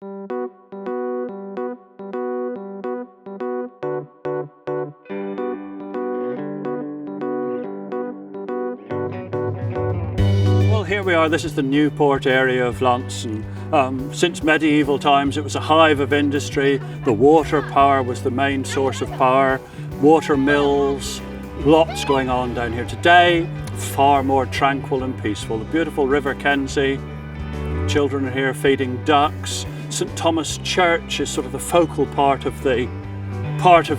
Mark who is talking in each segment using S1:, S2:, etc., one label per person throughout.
S1: Well, here we are. This is the Newport area of Launceston. Since medieval times, it was a hive of industry. The water power was the main source of power. Water mills, lots going on down here today. Far more tranquil and peaceful. The beautiful River Kenzie. Children are here feeding ducks. St Thomas Church is sort of the focal part of the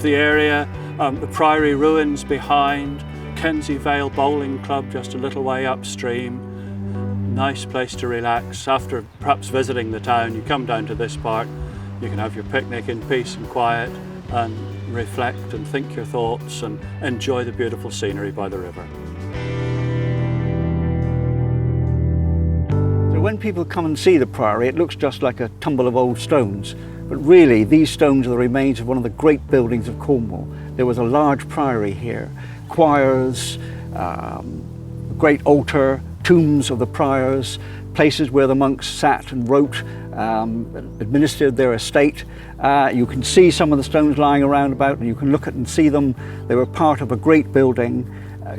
S1: area. The Priory ruins behind. Kenzie Vale Bowling Club just a little way upstream. Nice place to relax. After perhaps visiting the town, you come down to this part. You can have your picnic in peace and quiet and reflect and think your thoughts and enjoy the beautiful scenery by the river.
S2: So when people come and see the Priory, it looks just like a tumble of old stones. But really, these stones are the remains of one of the great buildings of Cornwall. There was a large priory here. Choirs, a great altar, tombs of the priors, places where the monks sat and wrote, administered their estate. You can see some of the stones lying around about, and you can look at and see them. They were part of a great building.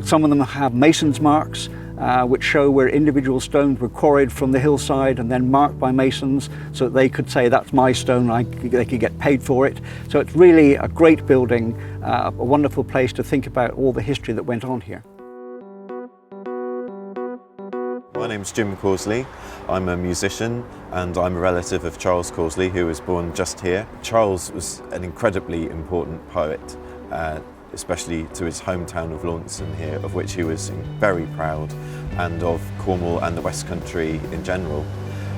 S2: Some of them have mason's marks, which show where individual stones were quarried from the hillside and then marked by masons, so that they could say, that's my stone, they could get paid for it. So it's really a great building, a wonderful place to think about all the history that went on here.
S3: My name's Jim Causley. I'm a musician and I'm a relative of Charles Causley, who was born just here. Charles was an incredibly important poet, especially to his hometown of Launceston here, of which he was very proud, and of Cornwall and the West Country in general.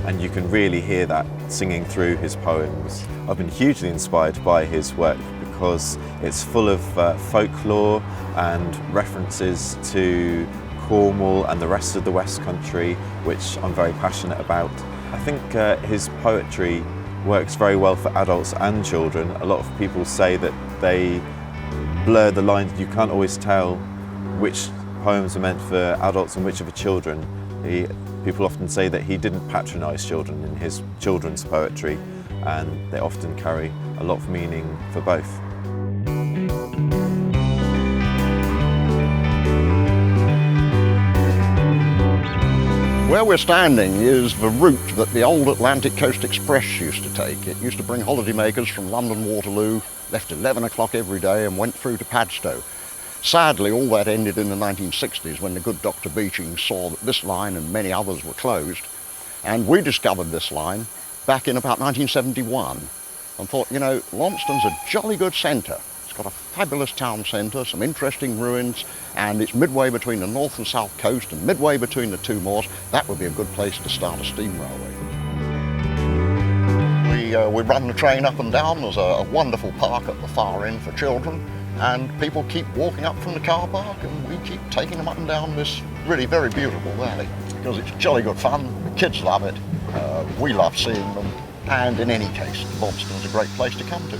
S3: And you can really hear that singing through his poems. I've been hugely inspired by his work because it's full of folklore and references to Cornwall and the rest of the West Country, which I'm very passionate about. I think his poetry works very well for adults and children. A lot of people say that they blur the lines. You can't always tell which poems are meant for adults and which are for children. People often say that he didn't patronise children in his children's poetry, and they often carry a lot of meaning for both.
S4: Where we're standing is the route that the old Atlantic Coast Express used to take. It used to bring holidaymakers from London Waterloo, left at 11 o'clock every day and went through to Padstow. Sadly, all that ended in the 1960s when the good Dr. Beeching saw that this line and many others were closed. And we discovered this line back in about 1971 and thought, you know, Launceston's a jolly good centre. It's got a fabulous town centre, some interesting ruins, and it's midway between the north and south coast and midway between the two moors. That would be a good place to start a steam railway. We run the train up and down. There's a wonderful park at the far end for children, and people keep walking up from the car park, and we keep taking them up and down this really very beautiful valley because it's jolly good fun. The kids love it, we love seeing them, and in any case, Launceston's a great place to come to.